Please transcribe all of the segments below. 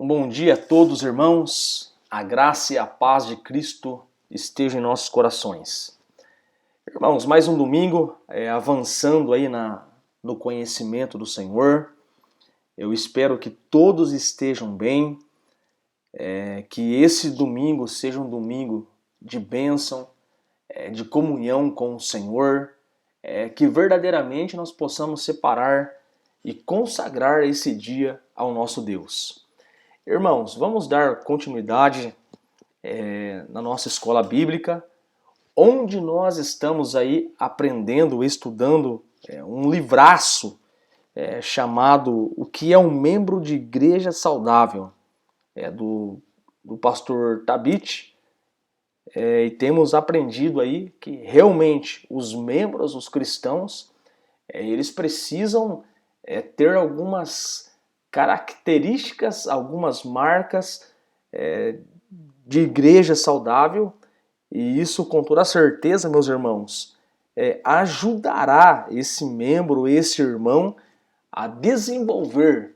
Um bom dia a todos, irmãos. A graça e a paz de Cristo estejam em nossos corações. Irmãos, mais um domingo, avançando aí no conhecimento do Senhor. Eu espero que todos estejam bem, que esse domingo seja um domingo de bênção, de comunhão com o Senhor, que verdadeiramente nós possamos separar e consagrar esse dia ao nosso Deus. Irmãos, vamos dar continuidade na nossa escola bíblica, onde nós estamos aí aprendendo, estudando um livraço chamado O que é um membro de igreja saudável, do pastor Tabit, e temos aprendido aí que realmente os membros, os cristãos, eles precisam ter algumas características, algumas marcas de igreja saudável, e isso com toda certeza, meus irmãos, ajudará esse membro, esse irmão, a desenvolver,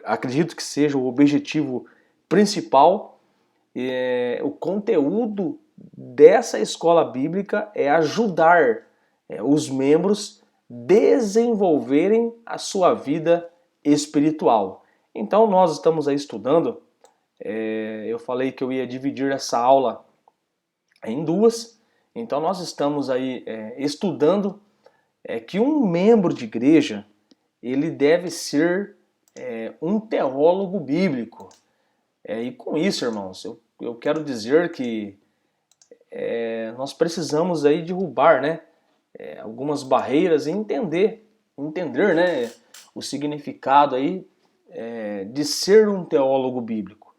acredito que seja o objetivo principal, o conteúdo dessa escola bíblica é ajudar os membros desenvolverem a sua vida espiritual. Então nós estamos aí estudando, eu falei que eu ia dividir essa aula em duas, então nós estamos aí estudando que um membro de igreja, ele deve ser um teólogo bíblico. E com isso, irmãos, eu quero dizer que nós precisamos aí derrubar, algumas barreiras e entender, né, o significado aí de ser um teólogo bíblico.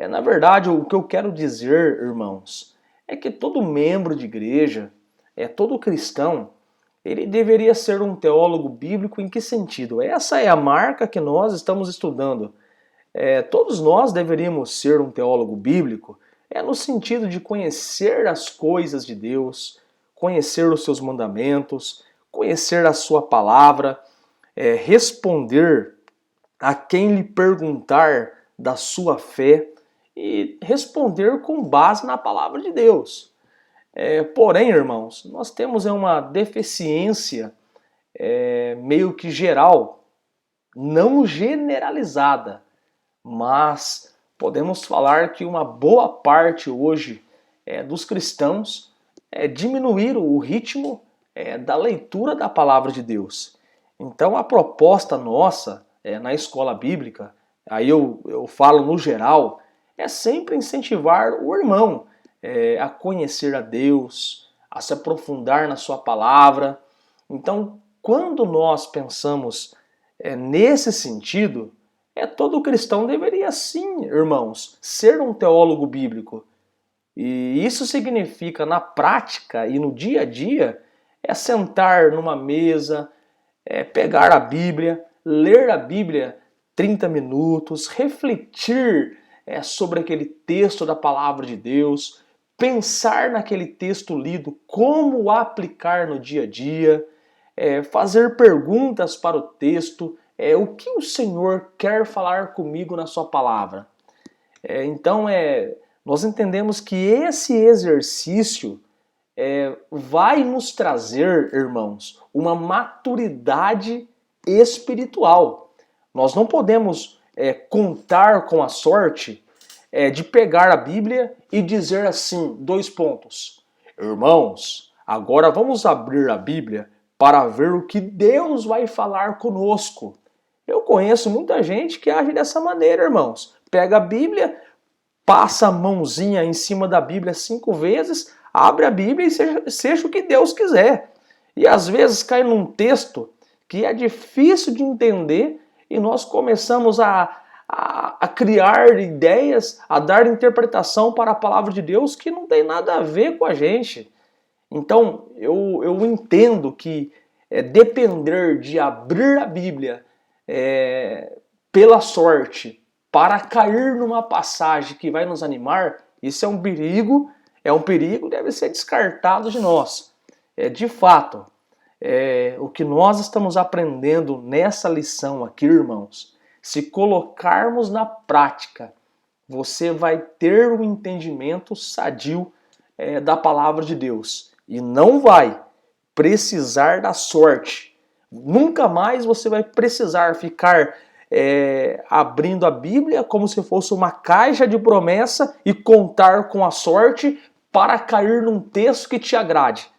Na verdade, o que eu quero dizer, irmãos, é que todo membro de igreja, todo cristão, ele deveria ser um teólogo bíblico. Em que sentido? Essa é a marca que nós estamos estudando. Todos nós deveríamos ser um teólogo bíblico, no sentido de conhecer as coisas de Deus, conhecer os seus mandamentos, conhecer a sua palavra, responder a quem lhe perguntar da sua fé e responder com base na palavra de Deus. Porém, irmãos, nós temos uma deficiência meio que geral, não generalizada, mas podemos falar que uma boa parte hoje dos cristãos diminuíram o ritmo da leitura da palavra de Deus. Então a proposta nossa na escola bíblica, aí eu falo no geral, é sempre incentivar o irmão a conhecer a Deus, a se aprofundar na sua palavra. Então, quando nós pensamos nesse sentido, todo cristão deveria sim, irmãos, ser um teólogo bíblico. E isso significa, na prática e no dia a dia, sentar numa mesa, pegar a Bíblia, ler a Bíblia 30 minutos, refletir sobre aquele texto da palavra de Deus, pensar naquele texto lido, como aplicar no dia a dia, fazer perguntas para o texto, o que o Senhor quer falar comigo na sua palavra. Então, nós entendemos que esse exercício vai nos trazer, irmãos, uma maturidade espiritual. Nós não podemos contar com a sorte de pegar a Bíblia e dizer assim, 2 pontos. Irmãos, agora vamos abrir a Bíblia para ver o que Deus vai falar conosco. Eu conheço muita gente que age dessa maneira, irmãos. Pega a Bíblia, passa a mãozinha em cima da Bíblia 5 vezes, abre a Bíblia e seja o que Deus quiser. E às vezes cai num texto que é difícil de entender e nós começamos a criar ideias, a dar interpretação para a palavra de Deus que não tem nada a ver com a gente. Então, eu entendo que depender de abrir a Bíblia pela sorte para cair numa passagem que vai nos animar, isso é um perigo deve ser descartado de nós. De fato, o que nós estamos aprendendo nessa lição aqui, irmãos, se colocarmos na prática, você vai ter um entendimento sadio da palavra de Deus e não vai precisar da sorte. Nunca mais você vai precisar ficar abrindo a Bíblia como se fosse uma caixa de promessa e contar com a sorte para cair num texto que te agrade.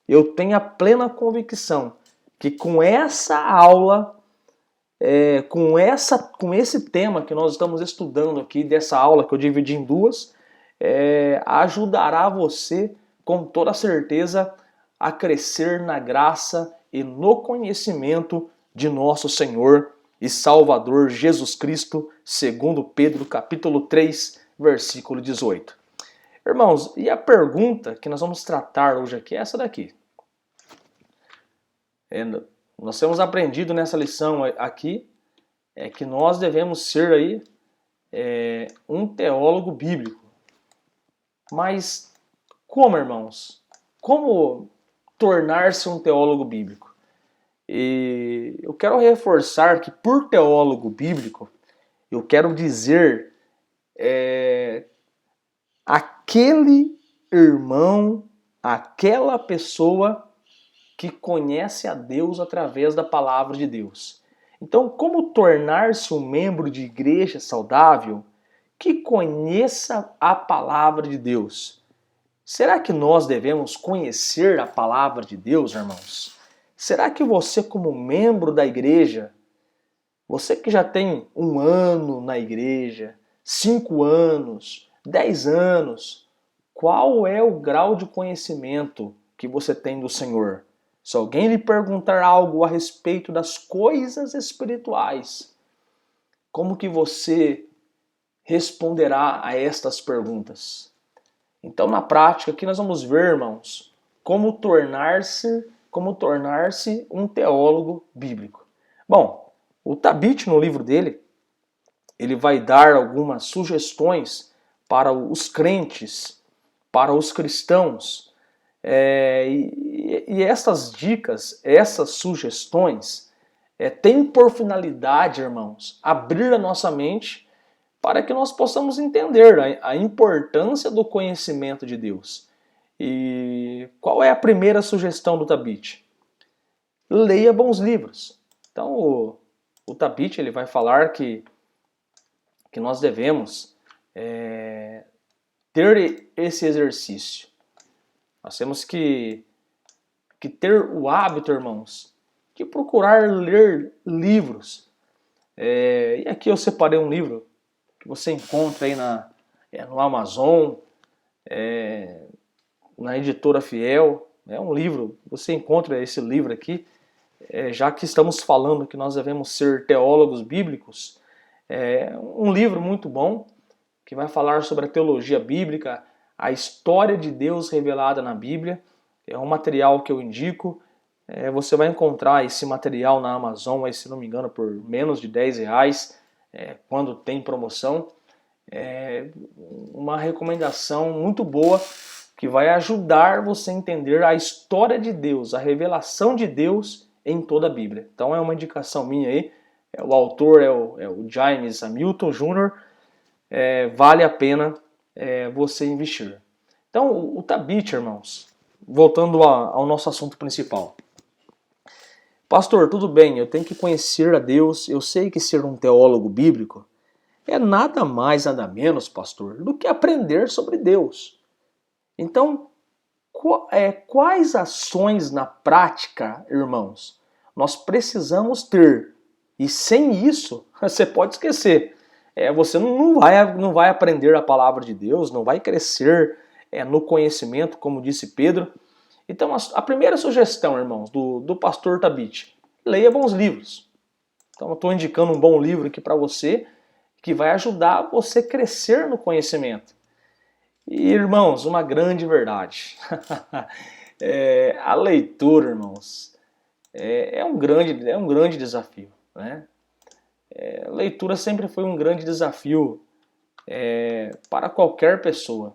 Eu tenho a plena convicção que com essa aula, com esse tema que nós estamos estudando aqui, dessa aula que eu dividi em duas, ajudará você com toda certeza a crescer na graça e no conhecimento de nosso Senhor e Salvador Jesus Cristo, segundo Pedro capítulo 3, versículo 18. Irmãos, e a pergunta que nós vamos tratar hoje aqui é essa daqui. Nós temos aprendido nessa lição aqui que nós devemos ser aí um teólogo bíblico. Mas como, irmãos? Como tornar-se um teólogo bíblico? E eu quero reforçar que por teólogo bíblico, eu quero dizer aquele irmão, aquela pessoa que conhece a Deus através da palavra de Deus. Então, como tornar-se um membro de igreja saudável que conheça a palavra de Deus? Será que nós devemos conhecer a palavra de Deus, irmãos? Será que você, como membro da igreja, você que já tem 1 ano na igreja, 5 anos, 10 anos, qual é o grau de conhecimento que você tem do Senhor? Se alguém lhe perguntar algo a respeito das coisas espirituais, como que você responderá a estas perguntas? Então, na prática, aqui nós vamos ver, irmãos, como tornar-se um teólogo bíblico. Bom, o Tabit, no livro dele, ele vai dar algumas sugestões para os crentes, para os cristãos. E essas dicas, essas sugestões, têm por finalidade, irmãos, abrir a nossa mente para que nós possamos entender a importância do conhecimento de Deus. E qual é a primeira sugestão do Tabit? Leia bons livros. Então, o Tabit ele vai falar que nós devemos ter esse exercício. Nós temos que ter o hábito, irmãos, de procurar ler livros. E aqui eu separei um livro que você encontra aí no Amazon, na editora Fiel. É um livro, você encontra esse livro aqui, já que estamos falando que nós devemos ser teólogos bíblicos. É um livro muito bom, que vai falar sobre a teologia bíblica, a história de Deus revelada na Bíblia. É um material que eu indico. Você vai encontrar esse material na Amazon, se não me engano, por menos de R$10, quando tem promoção. É uma recomendação muito boa que vai ajudar você a entender a história de Deus, a revelação de Deus em toda a Bíblia. Então é uma indicação minha aí. O autor é o James Hamilton Jr. Vale a pena você investir. Então, o Tabit, irmãos, voltando ao nosso assunto principal. Pastor, tudo bem, eu tenho que conhecer a Deus, eu sei que ser um teólogo bíblico é nada mais, nada menos, pastor, do que aprender sobre Deus. Então, quais ações na prática, irmãos, nós precisamos ter? E sem isso, você pode esquecer. Você não vai aprender a palavra de Deus, não vai crescer no conhecimento, como disse Pedro. Então, a primeira sugestão, irmãos, do pastor Tabit, leia bons livros. Então, eu estou indicando um bom livro aqui para você, que vai ajudar você a crescer no conhecimento. E, irmãos, uma grande verdade. A leitura, irmãos, é um grande desafio, né? A leitura sempre foi um grande desafio para qualquer pessoa.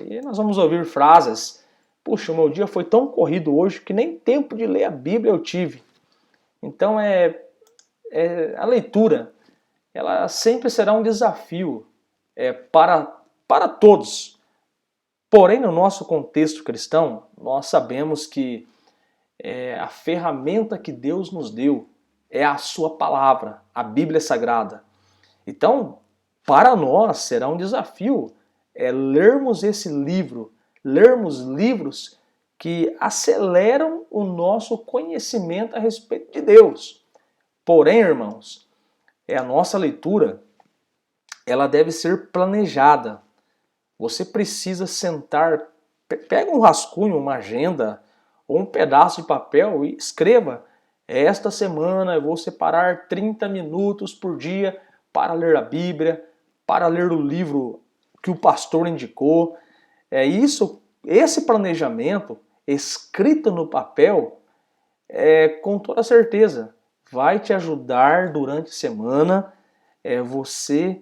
E nós vamos ouvir frases: puxa, o meu dia foi tão corrido hoje que nem tempo de ler a Bíblia eu tive. Então a leitura ela sempre será um desafio para todos. Porém, no nosso contexto cristão, nós sabemos que a ferramenta que Deus nos deu é a sua palavra, a Bíblia Sagrada. Então, para nós será um desafio lermos esse livro, lermos livros que aceleram o nosso conhecimento a respeito de Deus. Porém, irmãos, a nossa leitura ela deve ser planejada. Você precisa sentar, pega um rascunho, uma agenda ou um pedaço de papel e escreva: esta semana eu vou separar 30 minutos por dia para ler a Bíblia, para ler o livro que o pastor indicou. Esse planejamento escrito no papel, com toda certeza, vai te ajudar durante a semana você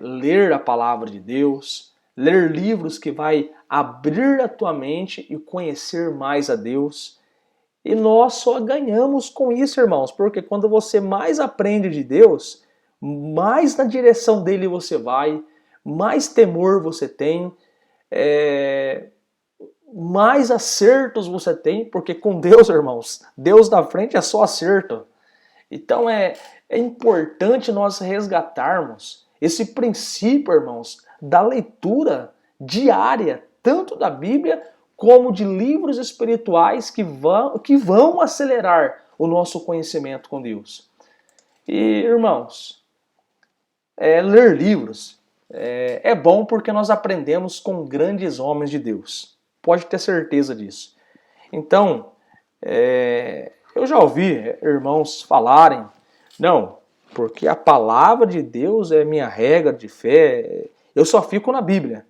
ler a palavra de Deus, ler livros que vai abrir a tua mente e conhecer mais a Deus. E nós só ganhamos com isso, irmãos, porque quando você mais aprende de Deus, mais na direção dele você vai, mais temor você tem, mais acertos você tem, porque com Deus, irmãos, Deus na frente é só acerto. Então é importante nós resgatarmos esse princípio, irmãos, da leitura diária, tanto da Bíblia como de livros espirituais que vão acelerar o nosso conhecimento com Deus. E, irmãos, ler livros é bom porque nós aprendemos com grandes homens de Deus. Pode ter certeza disso. Então, eu já ouvi irmãos falarem: não, porque a palavra de Deus é minha regra de fé, eu só fico na Bíblia.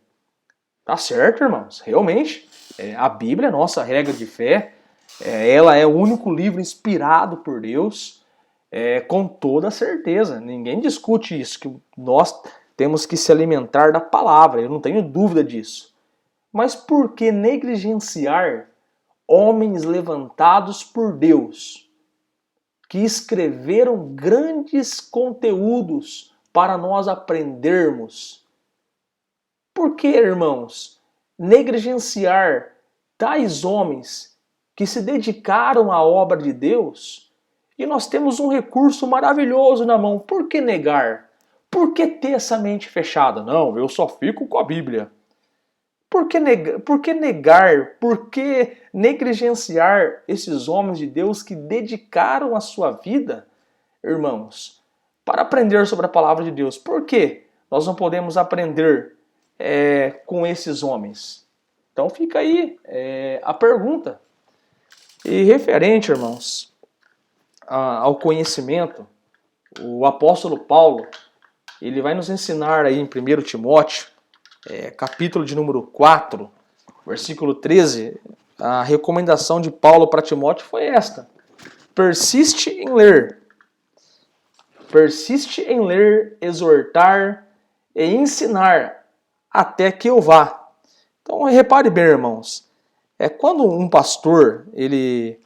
Tá certo, irmãos, realmente, a Bíblia é nossa regra de fé, ela é o único livro inspirado por Deus, com toda certeza, ninguém discute isso, que nós temos que se alimentar da palavra, eu não tenho dúvida disso. Mas por que negligenciar homens levantados por Deus, que escreveram grandes conteúdos para nós aprendermos? Por que, irmãos, negligenciar tais homens que se dedicaram à obra de Deus? E nós temos um recurso maravilhoso na mão. Por que negar? Por que ter essa mente fechada? Não, eu só fico com a Bíblia. Por que negar? Por que negligenciar esses homens de Deus que dedicaram a sua vida, irmãos, para aprender sobre a palavra de Deus? Por que nós não podemos aprender com esses homens? Então fica aí a pergunta. E referente, irmãos, ao conhecimento, o apóstolo Paulo, ele vai nos ensinar aí em 1 Timóteo, capítulo de número 4, versículo 13, a recomendação de Paulo para Timóteo foi esta: persiste em ler, exortar e ensinar até que eu vá. Então repare bem, irmãos, quando um pastor ele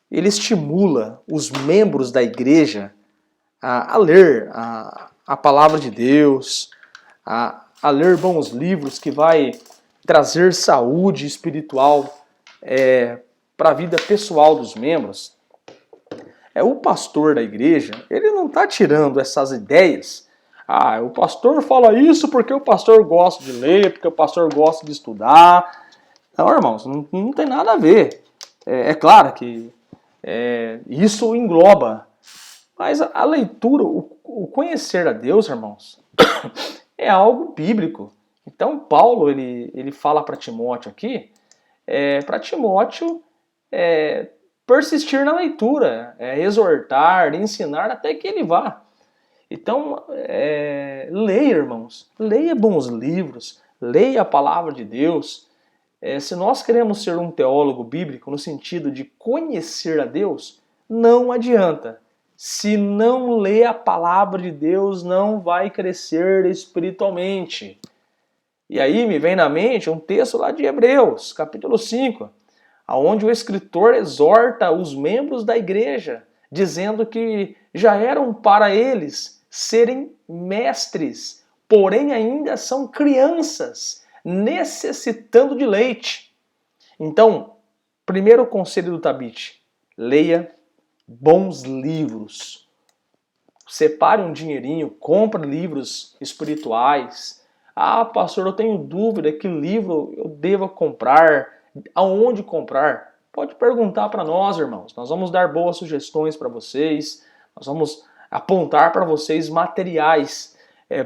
estimula os membros da igreja a ler a palavra de Deus, a ler bons livros que vai trazer saúde espiritual para a vida pessoal dos membros, o pastor da igreja, ele não está tirando essas ideias. O pastor fala isso porque o pastor gosta de ler, porque o pastor gosta de estudar. Não, irmãos, não tem nada a ver. É claro que isso engloba, mas a leitura, o conhecer a Deus, irmãos, é algo bíblico. Então Paulo ele fala para Timóteo aqui, para Timóteo persistir na leitura, exortar, ensinar até que ele vá. Então leia, irmãos, leia bons livros, leia a palavra de Deus. Se nós queremos ser um teólogo bíblico no sentido de conhecer a Deus, não adianta. Se não lê a palavra de Deus, não vai crescer espiritualmente. E aí me vem na mente um texto lá de Hebreus, capítulo 5, onde o escritor exorta os membros da igreja, dizendo que já eram para eles serem mestres, porém ainda são crianças, necessitando de leite. Então, primeiro conselho do Tabit: leia bons livros. Separe um dinheirinho, compre livros espirituais. Ah, pastor, eu tenho dúvida, que livro eu devo comprar? Aonde comprar? Pode perguntar para nós, irmãos. Nós vamos dar boas sugestões para vocês. Nós vamos apontar para vocês materiais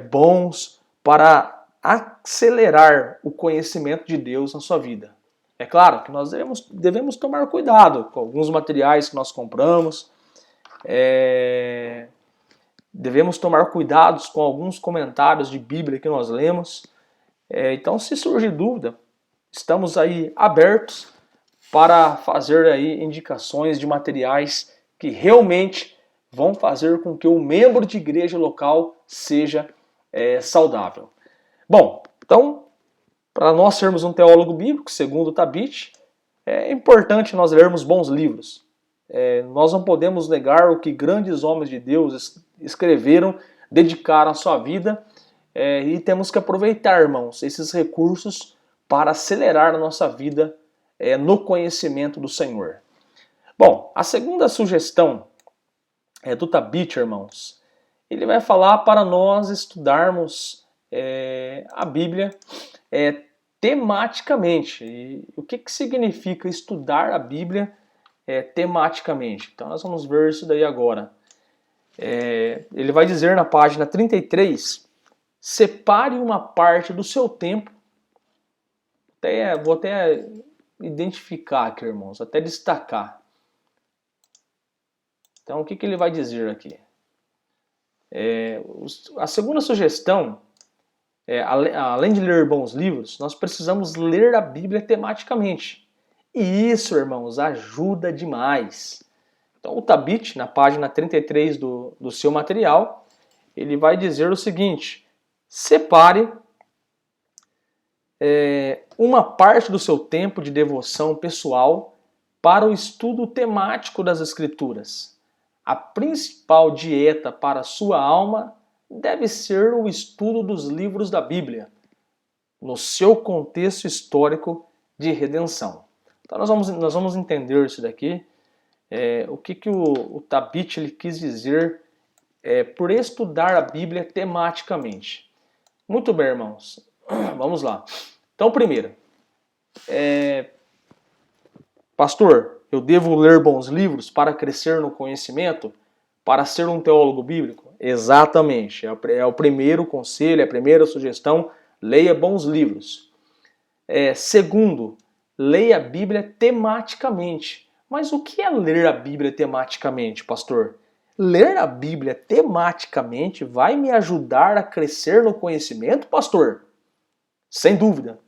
bons para acelerar o conhecimento de Deus na sua vida. É claro que nós devemos tomar cuidado com alguns materiais que nós compramos. Devemos tomar cuidados com alguns comentários de Bíblia que nós lemos. Então, se surgir dúvida, estamos aí abertos para fazer aí indicações de materiais que realmente vão fazer com que o membro de igreja local seja saudável. Bom, então, para nós sermos um teólogo bíblico, segundo o Tabit, é importante nós lermos bons livros. Nós não podemos negar o que grandes homens de Deus escreveram, dedicaram a sua vida, e temos que aproveitar, irmãos, esses recursos para acelerar a nossa vida no conhecimento do Senhor. Bom, a segunda sugestão do Tabit, irmãos, ele vai falar para nós estudarmos a Bíblia tematicamente. E o que significa estudar a Bíblia tematicamente? Então nós vamos ver isso daí agora. Ele vai dizer na página 33, separe uma parte do seu tempo, vou até identificar aqui, irmãos, até destacar. Então o que ele vai dizer aqui? A segunda sugestão, além de ler bons livros, nós precisamos ler a Bíblia tematicamente. E isso, irmãos, ajuda demais. Então o Tabit, na página 33 do seu material, ele vai dizer o seguinte: separe uma parte do seu tempo de devoção pessoal para o estudo temático das Escrituras. A principal dieta para a sua alma deve ser o estudo dos livros da Bíblia, no seu contexto histórico de redenção. Então nós vamos entender isso daqui, o que o Tabit ele quis dizer por estudar a Bíblia tematicamente. Muito bem, irmãos, vamos lá. Então, primeiro, pastor, eu devo ler bons livros para crescer no conhecimento, para ser um teólogo bíblico? Exatamente, é o primeiro conselho, é a primeira sugestão: leia bons livros. Segundo, leia a Bíblia tematicamente. Mas o que é ler a Bíblia tematicamente, pastor? Ler a Bíblia tematicamente vai me ajudar a crescer no conhecimento, pastor? Sem dúvida.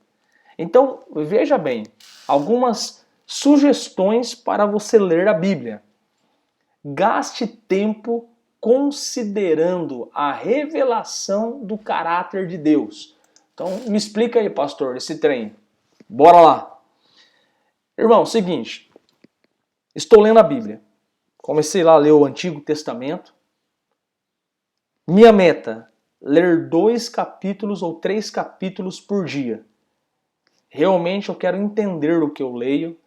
Então, veja bem, algumas sugestões para você ler a Bíblia. Gaste tempo considerando a revelação do caráter de Deus. Então, me explica aí, pastor, esse trem. Bora lá. Irmão, seguinte, estou lendo a Bíblia. Comecei lá a ler o Antigo Testamento. Minha meta, ler 2 capítulos ou 3 capítulos por dia. Realmente eu quero entender o que eu leio.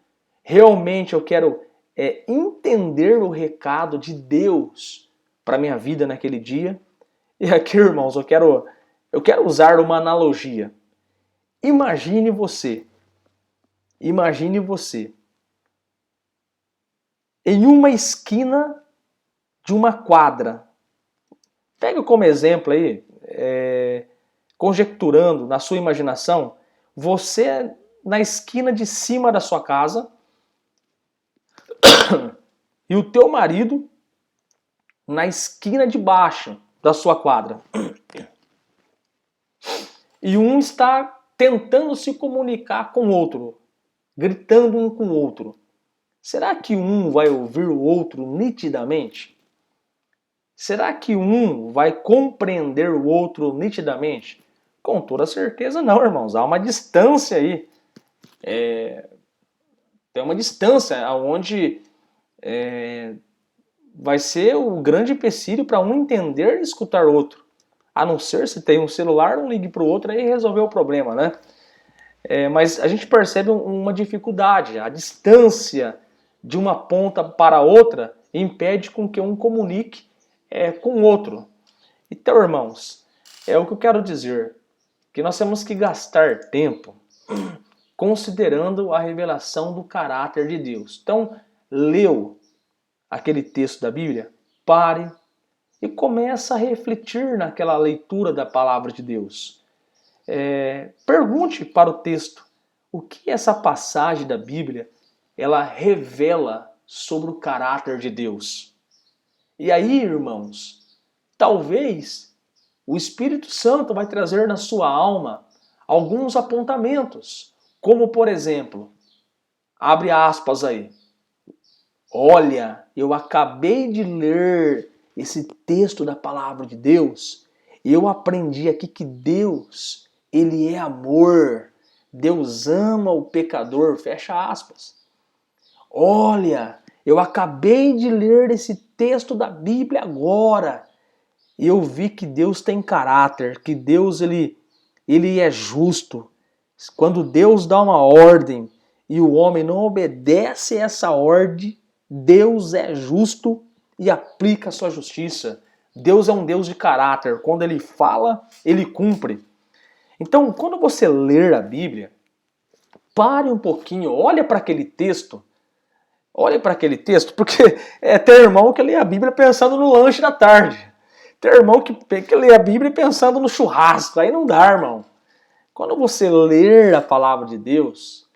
Realmente eu quero entender o recado de Deus para minha vida naquele dia. E aqui, irmãos, eu quero usar uma analogia. Imagine você em uma esquina de uma quadra. Pega como exemplo aí, conjecturando na sua imaginação, você na esquina de cima da sua casa e o teu marido na esquina de baixo da sua quadra. E um está tentando se comunicar com o outro, gritando um com o outro. Será que um vai ouvir o outro nitidamente? Será que um vai compreender o outro nitidamente? Com toda certeza não, irmãos. Há uma distância aí. Tem uma distância onde vai ser o grande empecilho para um entender e escutar o outro. A não ser se tem um celular, um ligue para o outro e resolver o problema, né? Mas a gente percebe uma dificuldade. A distância de uma ponta para outra impede com que um comunique com o outro. Então, irmãos, é o que eu quero dizer, que nós temos que gastar tempo considerando a revelação do caráter de Deus. Então, leu aquele texto da Bíblia, pare e comece a refletir naquela leitura da palavra de Deus. Pergunte para o texto o que essa passagem da Bíblia ela revela sobre o caráter de Deus. E aí, irmãos, talvez o Espírito Santo vai trazer na sua alma alguns apontamentos, como por exemplo, abre aspas aí, olha, eu acabei de ler esse texto da palavra de Deus e eu aprendi aqui que Deus, Ele é amor. Deus ama o pecador, fecha aspas. Olha, eu acabei de ler esse texto da Bíblia agora e eu vi que Deus tem caráter, que Deus ele é justo. Quando Deus dá uma ordem e o homem não obedece a essa ordem, Deus é justo e aplica a sua justiça. Deus é um Deus de caráter. Quando Ele fala, Ele cumpre. Então, quando você ler a Bíblia, pare um pouquinho, olha para aquele texto. Olha para aquele texto, porque tem irmão que lê a Bíblia pensando no lanche da tarde. Tem irmão que lê a Bíblia pensando no churrasco. Aí não dá, irmão. Quando você ler a palavra de Deus,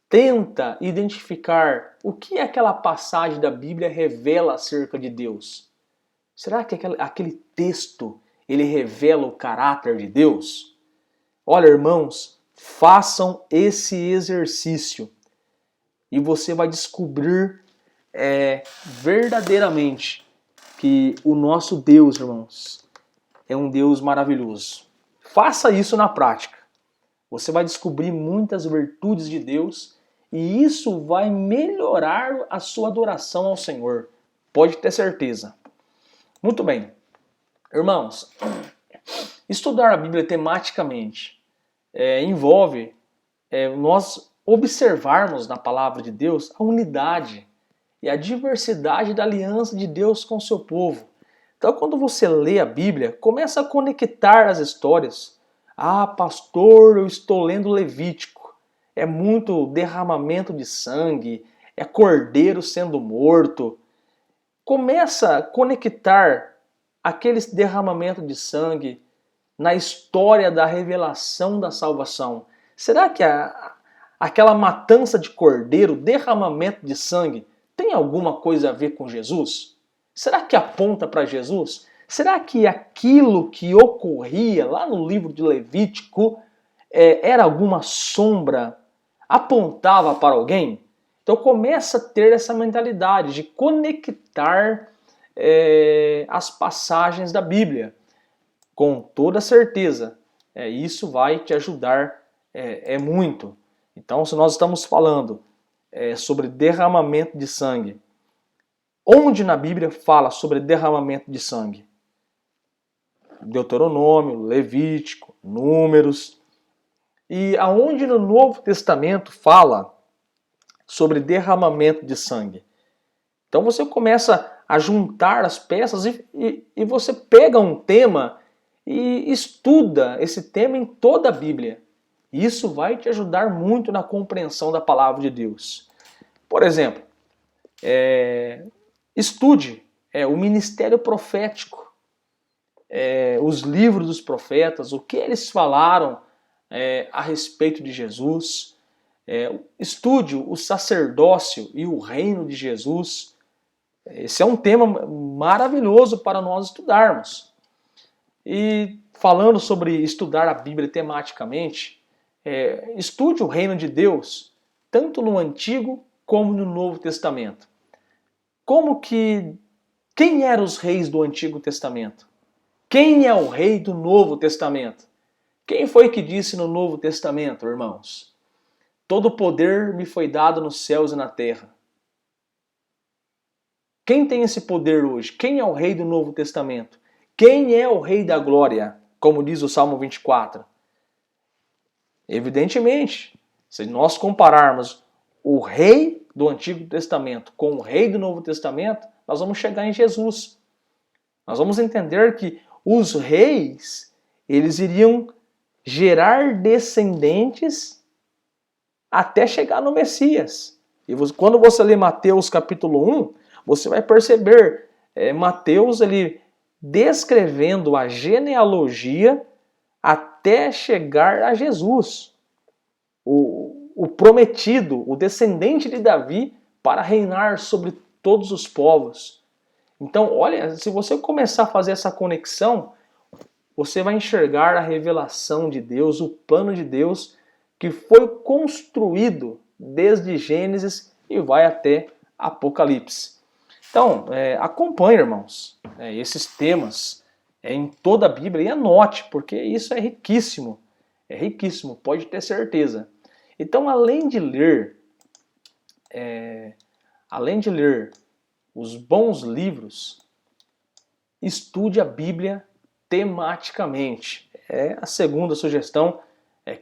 tenta identificar o que aquela passagem da Bíblia revela acerca de Deus. Será que aquele texto ele revela o caráter de Deus? Olha, irmãos, façam esse exercício e você vai descobrir verdadeiramente que o nosso Deus, irmãos, é um Deus maravilhoso. Faça isso na prática. Você vai descobrir muitas virtudes de Deus e isso vai melhorar a sua adoração ao Senhor. Pode ter certeza. Muito bem. Irmãos, estudar a Bíblia tematicamente envolve nós observarmos na palavra de Deus a unidade e a diversidade da aliança de Deus com o seu povo. Então, quando você lê a Bíblia, começa a conectar as histórias. Ah, pastor, eu estou lendo Levítico. É muito derramamento de sangue, é cordeiro sendo morto. Começa a conectar aqueles derramamentos de sangue na história da revelação da salvação. Será que aquela matança de cordeiro, derramamento de sangue, tem alguma coisa a ver com Jesus? Será que aponta para Jesus? Será que aquilo que ocorria lá no livro de Levítico era alguma sombra? Apontava para alguém? Então começa a ter essa mentalidade de conectar as passagens da Bíblia. Com toda certeza, isso vai te ajudar muito. Então, se nós estamos falando sobre derramamento de sangue, onde na Bíblia fala sobre derramamento de sangue? Deuteronômio, Levítico, Números. E aonde no Novo Testamento fala sobre derramamento de sangue? Então você começa a juntar as peças e você pega um tema e estuda esse tema em toda a Bíblia. Isso vai te ajudar muito na compreensão da palavra de Deus. Por exemplo, estude o ministério profético, os livros dos profetas, o que eles falaram a respeito de Jesus. Estude o sacerdócio e o reino de Jesus. Esse é um tema maravilhoso para nós estudarmos. E falando sobre estudar a Bíblia tematicamente, estude o reino de Deus, tanto no Antigo como no Novo Testamento. Quem eram os reis do Antigo Testamento? Quem é o rei do Novo Testamento? Quem foi que disse no Novo Testamento, irmãos? Todo poder me foi dado nos céus e na terra. Quem tem esse poder hoje? Quem é o rei do Novo Testamento? Quem é o rei da glória? Como diz o Salmo 24. Evidentemente, se nós compararmos o rei do Antigo Testamento com o rei do Novo Testamento, nós vamos chegar em Jesus. Nós vamos entender que os reis, eles iriam gerar descendentes até chegar no Messias. E quando você lê Mateus capítulo 1, você vai perceber Mateus ele descrevendo a genealogia até chegar a Jesus, o prometido, o descendente de Davi, para reinar sobre todos os povos. Então, olha, se você começar a fazer essa conexão, você vai enxergar a revelação de Deus, o plano de Deus, que foi construído desde Gênesis e vai até Apocalipse. Então, acompanhe, irmãos, esses temas em toda a Bíblia e anote, porque isso é riquíssimo, pode ter certeza. Então, além de ler os bons livros, estude a Bíblia tematicamente. É a segunda sugestão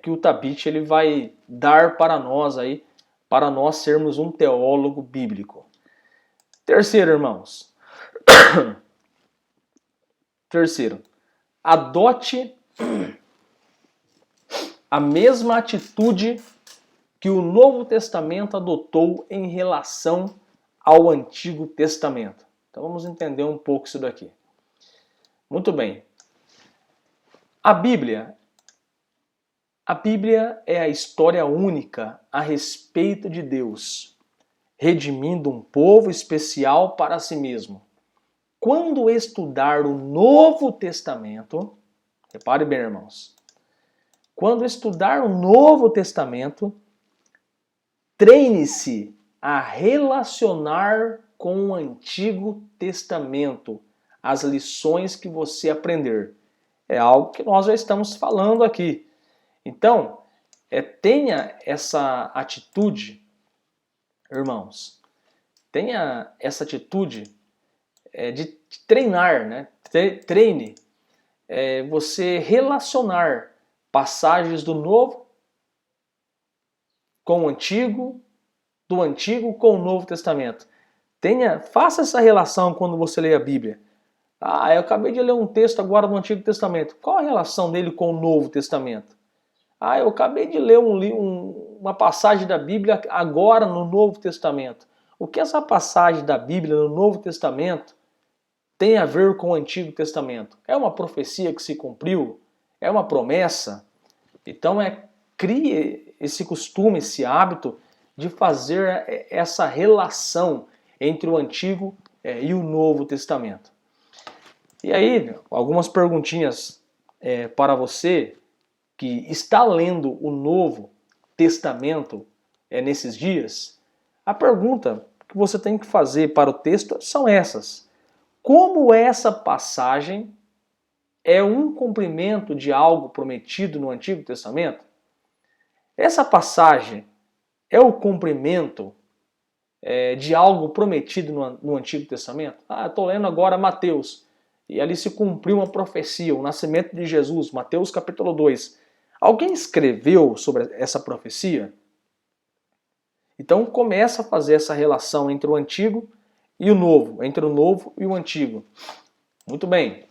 que o Tabit ele vai dar para nós aí, para nós sermos um teólogo bíblico. Terceiro, irmãos. Terceiro, adote a mesma atitude que o Novo Testamento adotou em relação ao Antigo Testamento. Então vamos entender um pouco isso daqui. Muito bem. A Bíblia é a história única a respeito de Deus, redimindo um povo especial para si mesmo. Quando estudar o Novo Testamento, repare bem, irmãos, quando estudar o Novo Testamento, treine-se a relacionar com o Antigo Testamento as lições que você aprender. É algo que nós já estamos falando aqui. Então, tenha essa atitude, irmãos, tenha essa atitude de treinar, né? Treine você relacionar passagens do Novo com o Antigo, do Antigo com o Novo Testamento. Faça essa relação quando você lê a Bíblia. Eu acabei de ler um texto agora do Antigo Testamento. Qual a relação dele com o Novo Testamento? Eu acabei de ler uma passagem da Bíblia agora no Novo Testamento. O que essa passagem da Bíblia no Novo Testamento tem a ver com o Antigo Testamento? É uma profecia que se cumpriu? É uma promessa? Então crie esse costume, esse hábito de fazer essa relação entre o Antigo e o Novo Testamento. E aí, algumas perguntinhas para você que está lendo o Novo Testamento nesses dias. A pergunta que você tem que fazer para o texto são essas. Como essa passagem é um cumprimento de algo prometido no Antigo Testamento? Essa passagem é o cumprimento de algo prometido no Antigo Testamento? Estou lendo agora Mateus, e ali se cumpriu uma profecia, o nascimento de Jesus, Mateus capítulo 2. Alguém escreveu sobre essa profecia? Então começa a fazer essa relação entre o Antigo e o Novo, entre o Novo e o Antigo. Muito bem.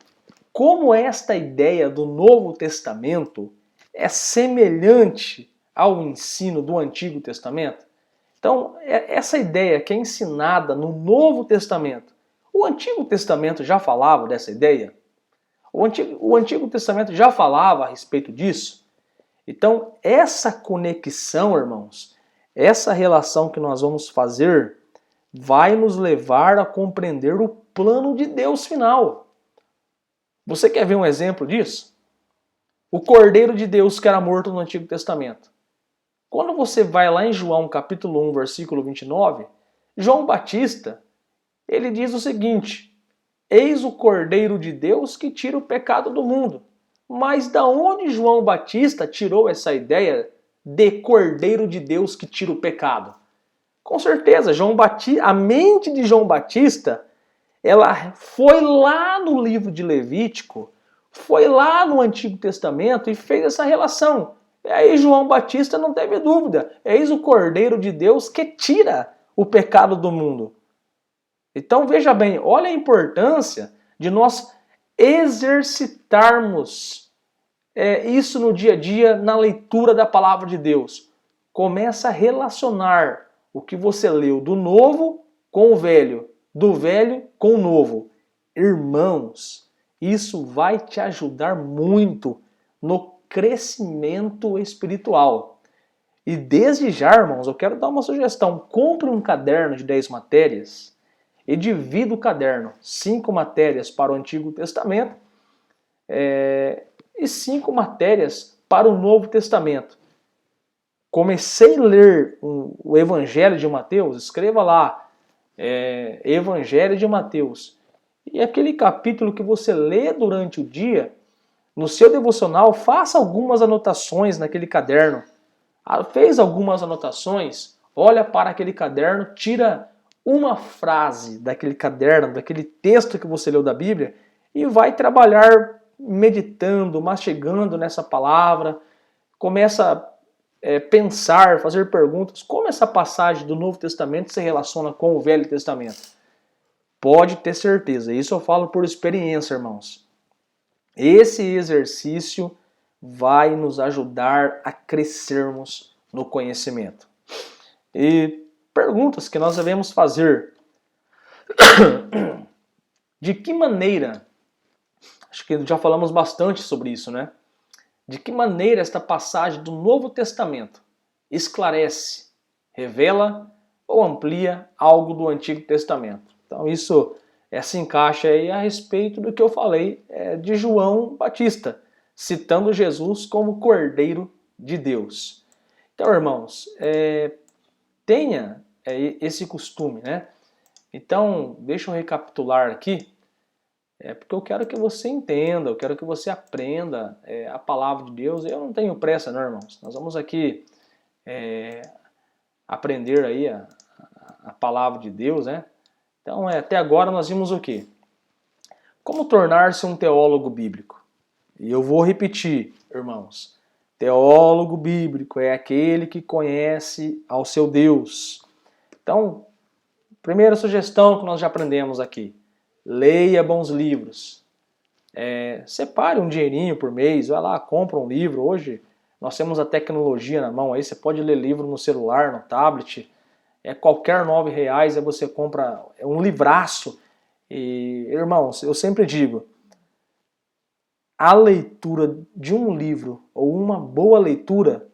Como esta ideia do Novo Testamento é semelhante ao ensino do Antigo Testamento? Então, essa ideia que é ensinada no Novo Testamento, o Antigo Testamento já falava dessa ideia? O Antigo Testamento já falava a respeito disso? Então, essa conexão, irmãos, essa relação que nós vamos fazer vai nos levar a compreender o plano de Deus final. Você quer ver um exemplo disso? O Cordeiro de Deus que era morto no Antigo Testamento. Quando você vai lá em João capítulo 1, versículo 29, João Batista, ele diz o seguinte: eis o Cordeiro de Deus que tira o pecado do mundo. Mas da onde João Batista tirou essa ideia de Cordeiro de Deus que tira o pecado? Com certeza, a mente de João Batista, ela foi lá no livro de Levítico, foi lá no Antigo Testamento e fez essa relação. E aí João Batista não teve dúvida. Eis o Cordeiro de Deus que tira o pecado do mundo. Então veja bem, olha a importância de nós exercitarmos isso no dia a dia, na leitura da palavra de Deus. Começa a relacionar o que você leu do novo com o velho, do velho com o novo. Irmãos, isso vai te ajudar muito no crescimento espiritual. E desde já, irmãos, eu quero dar uma sugestão. Compre um caderno de 10 matérias e divida o caderno. 5 matérias para o Antigo Testamento e 5 matérias para o Novo Testamento. Comecei a ler o Evangelho de Mateus, escreva lá, Evangelho de Mateus. E aquele capítulo que você lê durante o dia, no seu devocional, faça algumas anotações naquele caderno. Fez algumas anotações, olha para aquele caderno, tira uma frase daquele caderno, daquele texto que você leu da Bíblia e vai trabalhar meditando, mastigando nessa palavra. Começa a pensar, fazer perguntas. Como essa passagem do Novo Testamento se relaciona com o Velho Testamento? Pode ter certeza, isso eu falo por experiência, irmãos. Esse exercício vai nos ajudar a crescermos no conhecimento. E perguntas que nós devemos fazer. De que maneira, acho que já falamos bastante sobre isso, né? De que maneira esta passagem do Novo Testamento esclarece, revela ou amplia algo do Antigo Testamento? Então isso se encaixa aí a respeito do que eu falei de João Batista, citando Jesus como Cordeiro de Deus. Então, irmãos, tenha esse costume, né? Então, deixa eu recapitular aqui, porque eu quero que você entenda, eu quero que você aprenda a palavra de Deus. Eu não tenho pressa, não, irmãos. Nós vamos aqui aprender aí a palavra de Deus, né? Então, até agora nós vimos o quê? Como tornar-se um teólogo bíblico. E eu vou repetir, irmãos. Teólogo bíblico é aquele que conhece ao seu Deus. Então, primeira sugestão que nós já aprendemos aqui. Leia bons livros. Separe um dinheirinho por mês, vai lá, compra um livro. Hoje nós temos a tecnologia na mão aí, você pode ler livro no celular, no tablet. Qualquer R$9 você compra um livraço. E, irmãos, eu sempre digo, a leitura de um livro ou uma boa leitura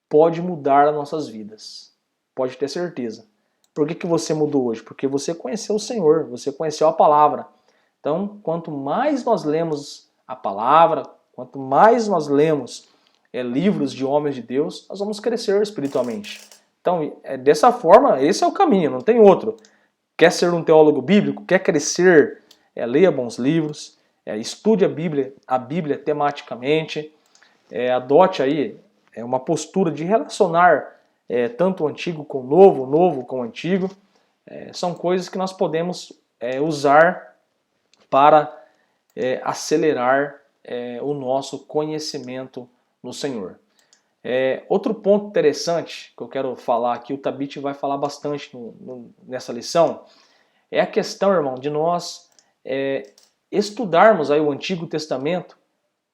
pode mudar as nossas vidas. Pode ter certeza. Por que você mudou hoje? Porque você conheceu o Senhor, você conheceu a palavra. Então, quanto mais nós lemos a palavra, quanto mais nós lemos livros de homens de Deus, nós vamos crescer espiritualmente. Então, dessa forma, esse é o caminho, não tem outro. Quer ser um teólogo bíblico? Quer crescer? Leia bons livros, estude a Bíblia tematicamente, adote aí uma postura de relacionar tanto o antigo com o novo com o antigo. São coisas que nós podemos usar para acelerar o nosso conhecimento no Senhor. Outro ponto interessante que eu quero falar aqui, o Tabit vai falar bastante nessa lição, é a questão, irmão, de nós estudarmos aí o Antigo Testamento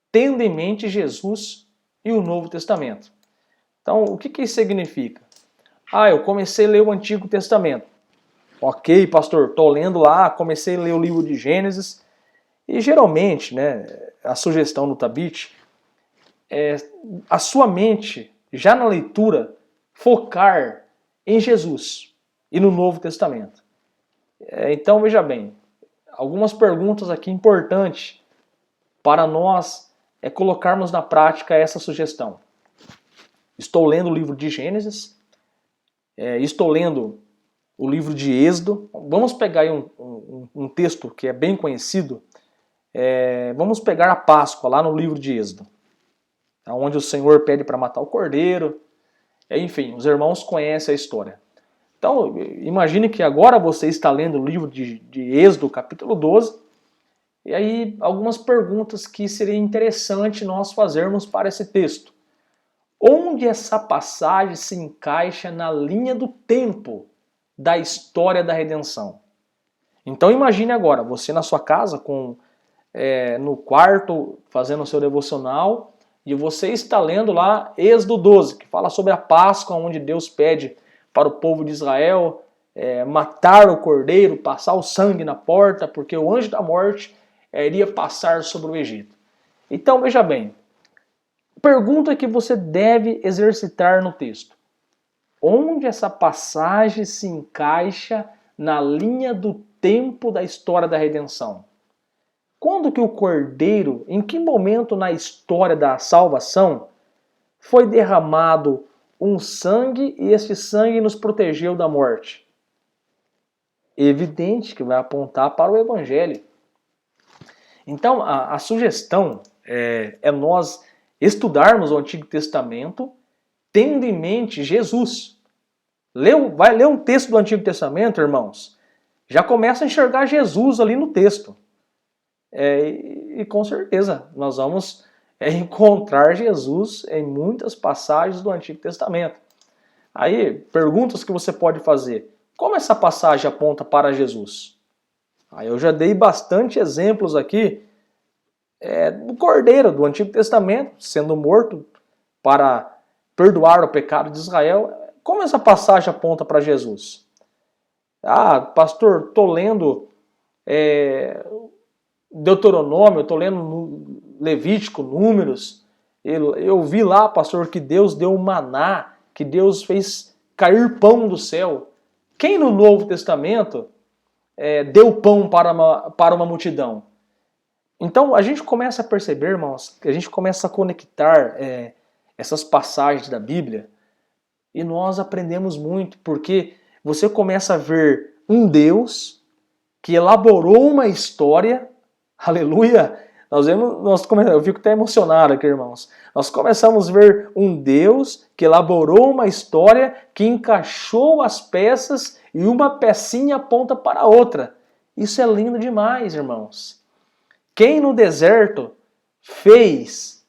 tendo em mente Jesus e o Novo Testamento. Então, o que isso significa? Eu comecei a ler o Antigo Testamento. Ok, pastor, estou lendo lá, comecei a ler o livro de Gênesis. E geralmente, né, a sugestão do Tabit a sua mente, já na leitura, focar em Jesus e no Novo Testamento. Então, veja bem, algumas perguntas aqui importantes para nós colocarmos na prática essa sugestão. Estou lendo o livro de Gênesis, estou lendo o livro de Êxodo. Vamos pegar aí um texto que é bem conhecido. Vamos pegar a Páscoa lá no livro de Êxodo, onde o Senhor pede para matar o cordeiro. Enfim, os irmãos conhecem a história. Então, imagine que agora você está lendo o livro de Êxodo, capítulo 12, e aí algumas perguntas que seria interessante nós fazermos para esse texto. Onde essa passagem se encaixa na linha do tempo da história da redenção? Então imagine agora, você na sua casa, no quarto, fazendo o seu devocional, e você está lendo lá Êxodo 12, que fala sobre a Páscoa, onde Deus pede para o povo de Israel matar o cordeiro, passar o sangue na porta, porque o anjo da morte iria passar sobre o Egito. Então veja bem, pergunta que você deve exercitar no texto. Onde essa passagem se encaixa na linha do tempo da história da redenção? Quando que o cordeiro, em que momento na história da salvação, foi derramado um sangue e esse sangue nos protegeu da morte? Evidente que vai apontar para o Evangelho. Então, a sugestão é nós estudarmos o Antigo Testamento tendo em mente Jesus. Vai ler um texto do Antigo Testamento, irmãos, já começa a enxergar Jesus ali no texto. E com certeza nós vamos encontrar Jesus em muitas passagens do Antigo Testamento. Aí, perguntas que você pode fazer. Como essa passagem aponta para Jesus? Aí eu já dei bastante exemplos aqui do Cordeiro do Antigo Testamento sendo morto para perdoar o pecado de Israel. Como essa passagem aponta para Jesus? Ah, pastor, estou lendo Deuteronômio, estou lendo Levítico, Números. Eu vi lá, pastor, que Deus deu um maná, que Deus fez cair pão do céu. Quem no Novo Testamento deu pão para uma multidão? Então a gente começa a perceber, irmãos, que a gente começa a conectar essas passagens da Bíblia e nós aprendemos muito, porque você começa a ver um Deus que elaborou uma história, aleluia, eu fico até emocionado aqui, irmãos. Nós começamos a ver um Deus que elaborou uma história, que encaixou as peças e uma pecinha aponta para a outra. Isso é lindo demais, irmãos. Quem no deserto fez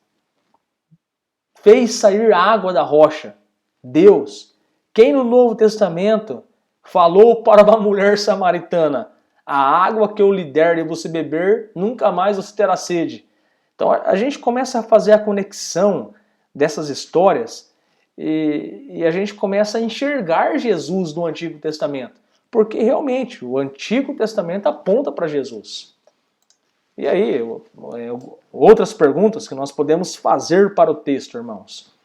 sair água da rocha? Deus. Quem no Novo Testamento falou para uma mulher samaritana: a água que eu lhe der e você beber, nunca mais você terá sede. Então a gente começa a fazer a conexão dessas histórias e a gente começa a enxergar Jesus no Antigo Testamento. Porque realmente o Antigo Testamento aponta para Jesus. E aí, outras perguntas que nós podemos fazer para o texto, irmãos.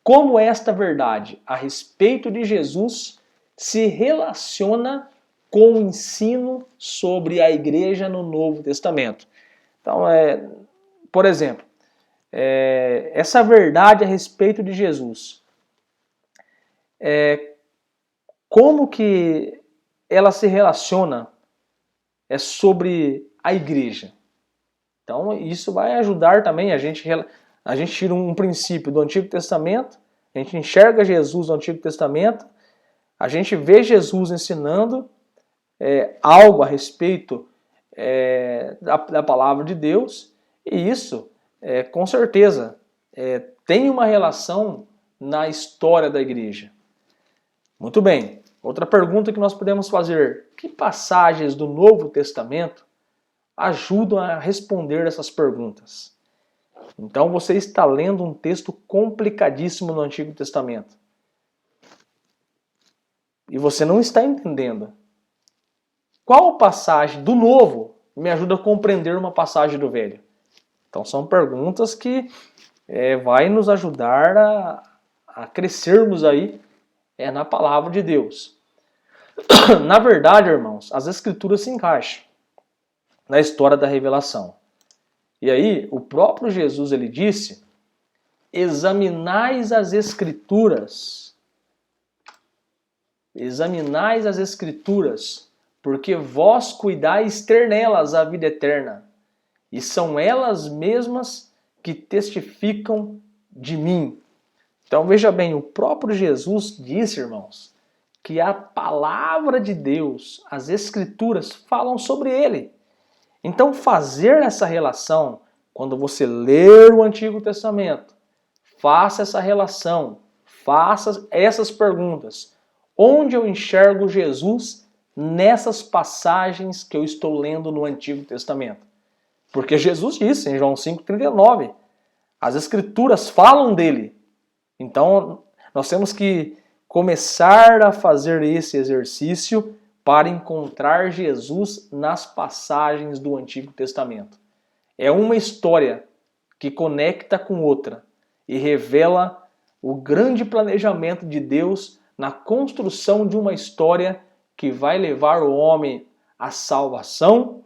Como esta verdade a respeito de Jesus se relaciona com o ensino sobre a igreja no Novo Testamento? Então, por exemplo, essa verdade a respeito de Jesus, como que ela se relaciona sobre a igreja? Então, isso vai ajudar também a gente tira um princípio do Antigo Testamento, a gente enxerga Jesus no Antigo Testamento, a gente vê Jesus ensinando algo a respeito da palavra de Deus, e isso, com certeza, tem uma relação na história da igreja. Muito bem, outra pergunta que nós podemos fazer: que passagens do Novo Testamento ajudam a responder essas perguntas? Então você está lendo um texto complicadíssimo no Antigo Testamento e você não está entendendo. Qual passagem do Novo me ajuda a compreender uma passagem do Velho? Então são perguntas que vai nos ajudar a crescermos aí na palavra de Deus. Na verdade, irmãos, as Escrituras se encaixam na história da revelação. E aí, o próprio Jesus, ele disse: examinais as Escrituras, porque vós cuidais ter nelas a vida eterna, e são elas mesmas que testificam de mim. Então veja bem, o próprio Jesus disse, irmãos, que a palavra de Deus, as Escrituras, falam sobre ele. Então, fazer essa relação, quando você ler o Antigo Testamento, faça essa relação, faça essas perguntas. Onde eu enxergo Jesus nessas passagens que eu estou lendo no Antigo Testamento? Porque Jesus disse em João 5,39, as Escrituras falam dele. Então, nós temos que começar a fazer esse exercício para encontrar Jesus nas passagens do Antigo Testamento. É uma história que conecta com outra e revela o grande planejamento de Deus na construção de uma história que vai levar o homem à salvação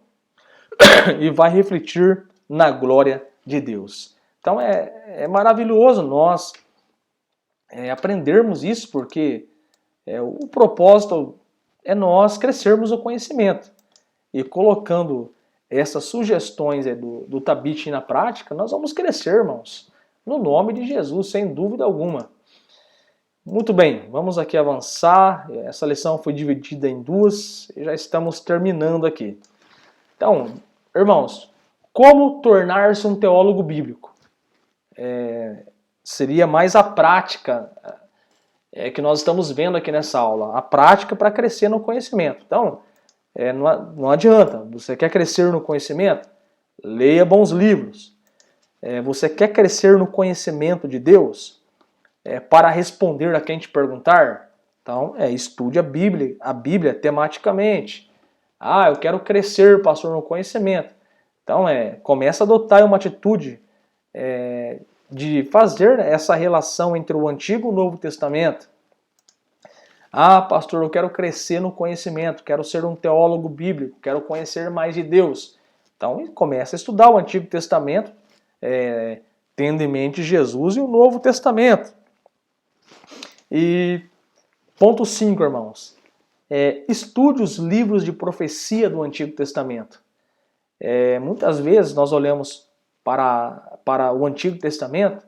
e vai refletir na glória de Deus. Então é maravilhoso nós aprendermos isso, porque o propósito é nós crescermos o conhecimento. E colocando essas sugestões do Tabit na prática, nós vamos crescer, irmãos, no nome de Jesus, sem dúvida alguma. Muito bem, vamos aqui avançar. Essa lição foi dividida em duas e já estamos terminando aqui. Então, irmãos, como tornar-se um teólogo bíblico? Seria mais a prática que nós estamos vendo aqui nessa aula. A prática para crescer no conhecimento. Então, não adianta. Você quer crescer no conhecimento? Leia bons livros. Você quer crescer no conhecimento de Deus? Para responder a quem te perguntar? Então, estude a Bíblia tematicamente. Eu quero crescer, pastor, no conhecimento. Então, começa a adotar uma atitude de fazer essa relação entre o Antigo e o Novo Testamento. Pastor, eu quero crescer no conhecimento, quero ser um teólogo bíblico, quero conhecer mais de Deus. Então, começa a estudar o Antigo Testamento, tendo em mente Jesus e o Novo Testamento. E ponto 5, irmãos. Estude os livros de profecia do Antigo Testamento. Muitas vezes nós olhamos para o Antigo Testamento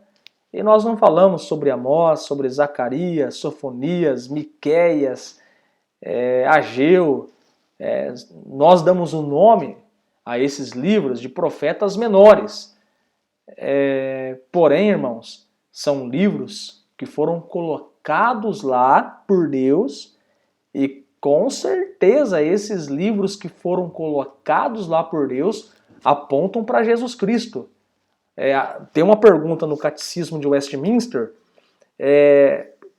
e nós não falamos sobre Amós, sobre Zacarias, Sofonias, Miqueias, Ageu. Nós damos um nome a esses livros de profetas menores. Porém, irmãos, são livros que foram colocados lá por Deus e com certeza esses livros que foram colocados lá por Deus apontam para Jesus Cristo. Tem uma pergunta no Catecismo de Westminster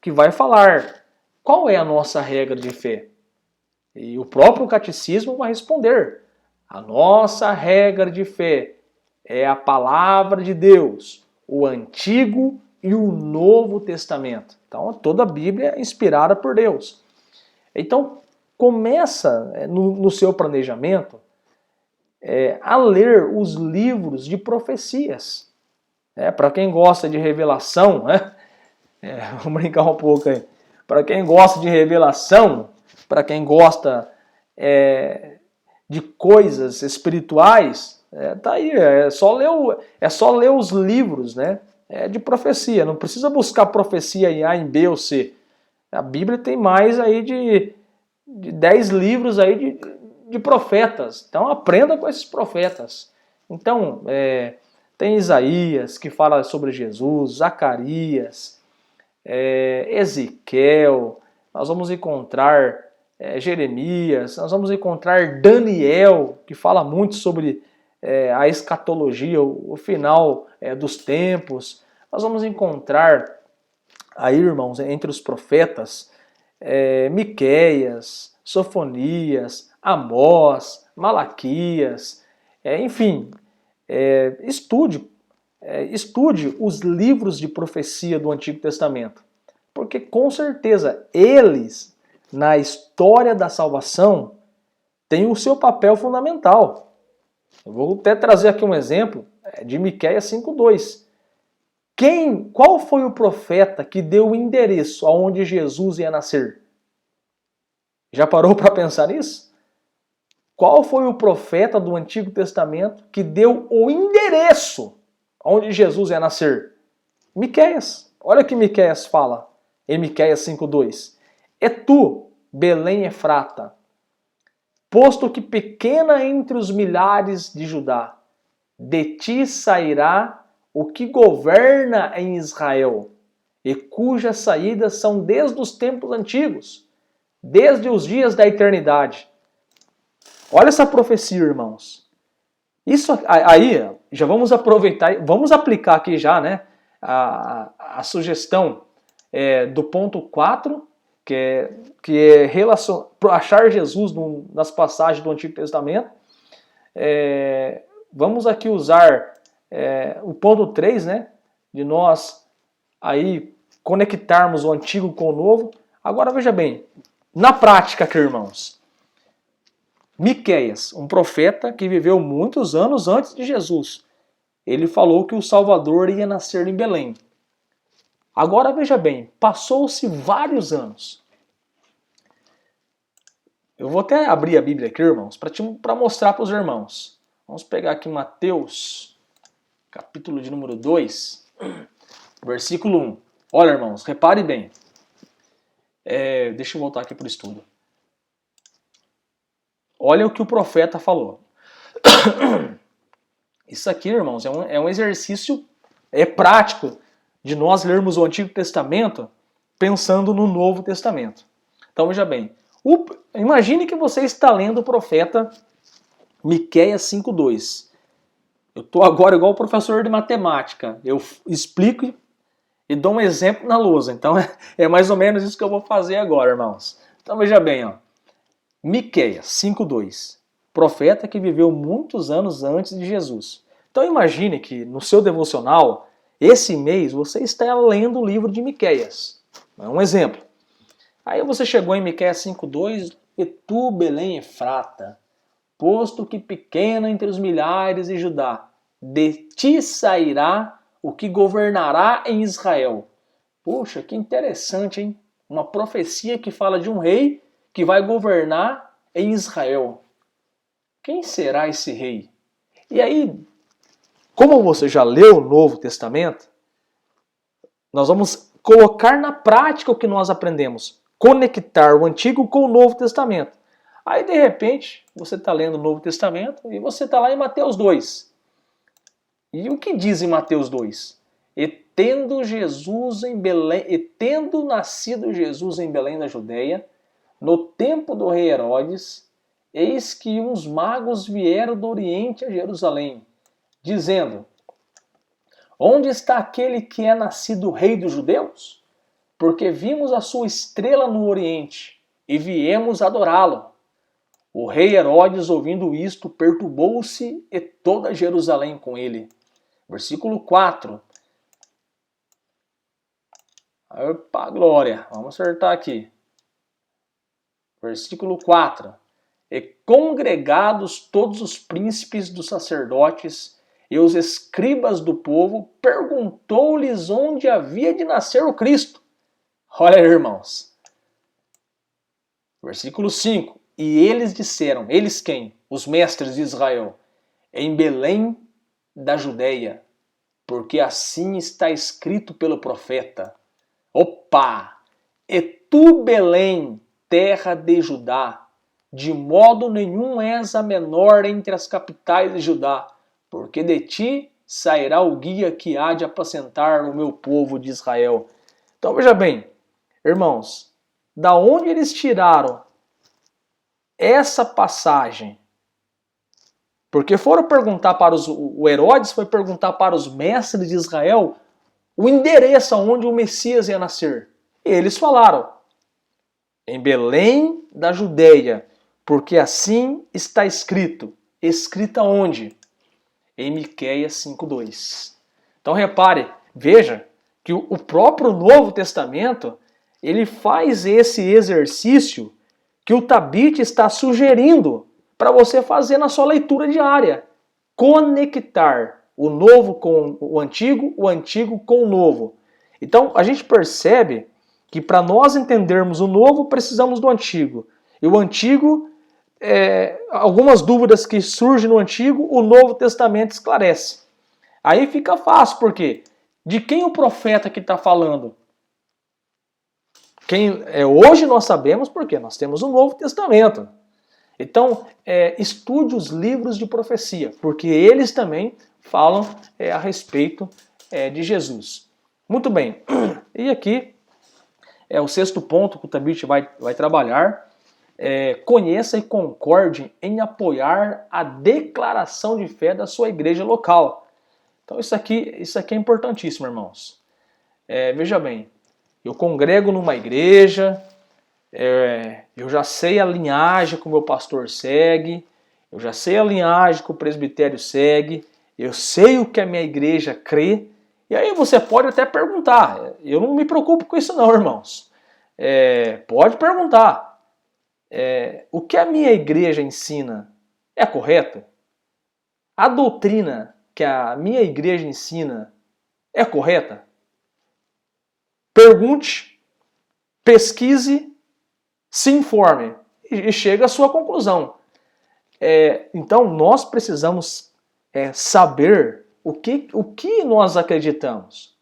que vai falar qual é a nossa regra de fé. E o próprio Catecismo vai responder: a nossa regra de fé é a palavra de Deus, o Antigo e o Novo Testamento. Então, toda a Bíblia é inspirada por Deus. Então, começa no seu planejamento a ler os livros de profecias. Para quem gosta de revelação, vamos brincar um pouco aí. Para quem gosta de revelação, para quem gosta de coisas espirituais, tá aí, é só ler os livros, né? De profecia. Não precisa buscar profecia em A, em B ou C. A Bíblia tem mais aí de 10 livros aí de profetas. Então aprenda com esses profetas. Então, tem Isaías, que fala sobre Jesus, Zacarias, Ezequiel, nós vamos encontrar Jeremias, nós vamos encontrar Daniel, que fala muito sobre a escatologia, o final dos tempos. Nós vamos encontrar aí, irmãos, entre os profetas, Miqueias, Sofonias, Amós, Malaquias, enfim, estude os livros de profecia do Antigo Testamento, porque com certeza eles, na história da salvação, têm o seu papel fundamental. Eu vou até trazer aqui um exemplo de Miqueias 5:2. Qual foi o profeta que deu o endereço aonde Jesus ia nascer? Já parou para pensar nisso? Qual foi o profeta do Antigo Testamento que deu o endereço aonde Jesus ia nascer? Miqueias. Olha o que Miqueias fala em Miqueias 5:2. E tu, Belém Efrata, posto que pequena entre os milhares de Judá, de ti sairá o que governa em Israel, e cujas saídas são desde os tempos antigos, desde os dias da eternidade. Olha essa profecia, irmãos. Isso aí, já vamos aproveitar, vamos aplicar aqui já, né, a sugestão do ponto 4, que é achar Jesus nas passagens do Antigo Testamento. Vamos aqui usar o ponto 3, né, de nós aí conectarmos o antigo com o novo. Agora veja bem, na prática aqui, irmãos, Miqueias, um profeta que viveu muitos anos antes de Jesus, ele falou que o Salvador ia nascer em Belém. Agora veja bem, passou-se vários anos. Eu vou até abrir a Bíblia aqui, irmãos, para mostrar para os irmãos. Vamos pegar aqui Mateus, capítulo de número 2, versículo 1. Olha, irmãos, repare bem. Deixa eu voltar aqui para o estudo. Olha o que o profeta falou. Isso aqui, irmãos, é um exercício prático de nós lermos o Antigo Testamento pensando no Novo Testamento. Então, veja bem. Imagine que você está lendo o profeta Miqueias 5:2. Eu estou agora igual o professor de matemática. Eu explico e dou um exemplo na lousa. Então, é mais ou menos isso que eu vou fazer agora, irmãos. Então, veja bem, ó. Miqueias 5:2, profeta que viveu muitos anos antes de Jesus. Então imagine que no seu devocional, esse mês, você está lendo o livro de Miqueias. É um exemplo. Aí você chegou em Miqueias 5:2, e tu, Belém Efrata, posto que pequena entre os milhares de Judá, de ti sairá o que governará em Israel. Poxa, que interessante, hein? Uma profecia que fala de um rei que vai governar em Israel. Quem será esse rei? E aí, como você já leu o Novo Testamento, nós vamos colocar na prática o que nós aprendemos. Conectar o Antigo com o Novo Testamento. Aí, de repente, você está lendo o Novo Testamento e você está lá em Mateus 2. E o que diz em Mateus 2? E tendo nascido Jesus em Belém da Judeia, no tempo do rei Herodes, eis que uns magos vieram do Oriente a Jerusalém, dizendo: onde está aquele que é nascido rei dos judeus? Porque vimos a sua estrela no Oriente e viemos adorá-lo. O rei Herodes, ouvindo isto, perturbou-se e toda Jerusalém com ele. Versículo 4. Opa, glória! Vamos acertar aqui. Versículo 4. E congregados todos os príncipes dos sacerdotes e os escribas do povo, perguntou-lhes onde havia de nascer o Cristo. Olha aí, irmãos. Versículo 5. E eles disseram, eles quem? Os mestres de Israel. Em Belém da Judeia, porque assim está escrito pelo profeta. Opa! E tu, Belém, terra de Judá, de modo nenhum és a menor entre as capitais de Judá, porque de ti sairá o guia que há de apacentar o meu povo de Israel. Então veja bem, irmãos, da onde eles tiraram essa passagem? Porque foram perguntar para o Herodes foi perguntar para os mestres de Israel o endereço onde o Messias ia nascer. E eles falaram: em Belém da Judeia, porque assim está escrito. Escrita onde? Em Miqueias 5:2. Então repare, veja que o próprio Novo Testamento, ele faz esse exercício que o Tabit está sugerindo para você fazer na sua leitura diária. Conectar o novo com o antigo com o novo. Então a gente percebe que para nós entendermos o novo, precisamos do antigo. E o antigo, algumas dúvidas que surgem no antigo, o Novo Testamento esclarece. Aí fica fácil, porque de quem o profeta que está falando? Hoje nós sabemos porque nós temos o Novo Testamento. Então, estude os livros de profecia, porque eles também falam a respeito de Jesus. Muito bem, e aqui o sexto ponto que o Tabit vai trabalhar. Conheça e concorde em apoiar a declaração de fé da sua igreja local. Então isso aqui é importantíssimo, irmãos. Veja bem, eu congrego numa igreja, eu já sei a linhagem que o meu pastor segue, eu já sei a linhagem que o presbitério segue, eu sei o que a minha igreja crê, e aí você pode até perguntar. Eu não me preocupo com isso não, irmãos. Pode perguntar. O que a minha igreja ensina é correto? A doutrina que a minha igreja ensina é correta? Pergunte, pesquise, se informe e chegue à sua conclusão. Então nós precisamos saber o que nós acreditamos.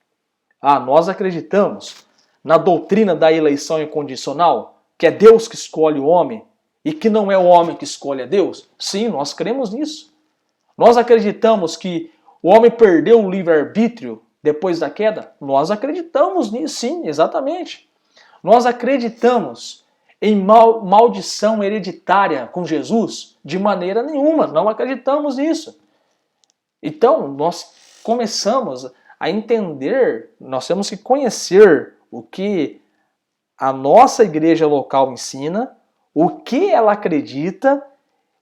Nós acreditamos na doutrina da eleição incondicional, que é Deus que escolhe o homem e que não é o homem que escolhe a Deus? Sim, nós cremos nisso. Nós acreditamos que o homem perdeu o livre-arbítrio depois da queda? Nós acreditamos nisso, sim, exatamente. Nós acreditamos em maldição hereditária com Jesus? De maneira nenhuma, não acreditamos nisso. Então, nós começamos a entender, nós temos que conhecer o que a nossa igreja local ensina, o que ela acredita,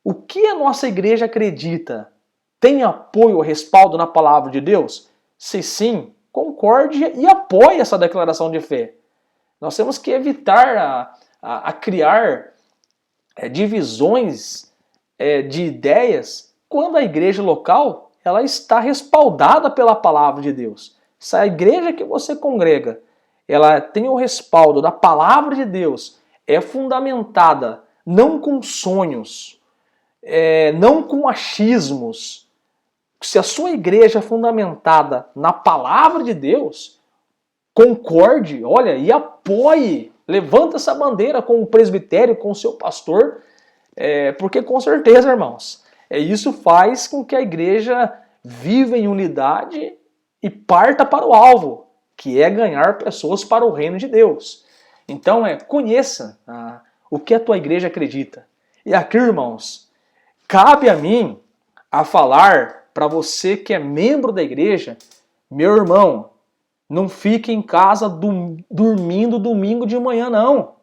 o que a nossa igreja acredita. Tem apoio, respaldo na palavra de Deus? Se sim, concorde e apoie essa declaração de fé. Nós temos que evitar a criar divisões de ideias quando a igreja local ela está respaldada pela palavra de Deus. Se a igreja que você congrega ela tem o respaldo da palavra de Deus, é fundamentada não com sonhos, não com achismos. Se a sua igreja é fundamentada na palavra de Deus, concorde, e apoie, levanta essa bandeira com o presbitério, com o seu pastor, porque com certeza, irmãos, isso faz com que a igreja viva em unidade e parta para o alvo, que é ganhar pessoas para o reino de Deus. Então, conheça o que a tua igreja acredita. E aqui, irmãos, cabe a mim a falar para você que é membro da igreja, meu irmão, não fique em casa dormindo domingo de manhã, não.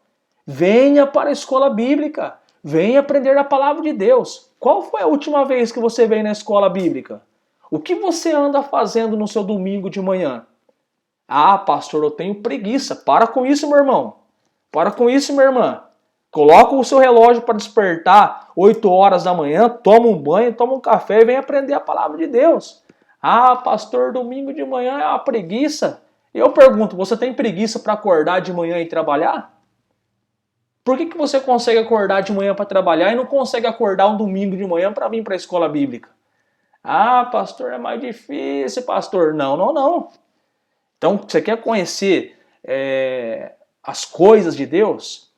Venha para a escola bíblica, venha aprender a palavra de Deus. Qual foi a última vez que você veio na escola bíblica? O que você anda fazendo no seu domingo de manhã? Pastor, eu tenho preguiça. Para com isso, meu irmão. Para com isso, minha irmã. Coloca o seu relógio para despertar 8 horas da manhã, toma um banho, toma um café e vem aprender a palavra de Deus. Pastor, domingo de manhã é uma preguiça. Eu pergunto, você tem preguiça para acordar de manhã e trabalhar? Por que você consegue acordar de manhã para trabalhar e não consegue acordar um domingo de manhã para vir para a escola bíblica? Pastor, é mais difícil, pastor. Não. Então, você quer conhecer as coisas de Deus?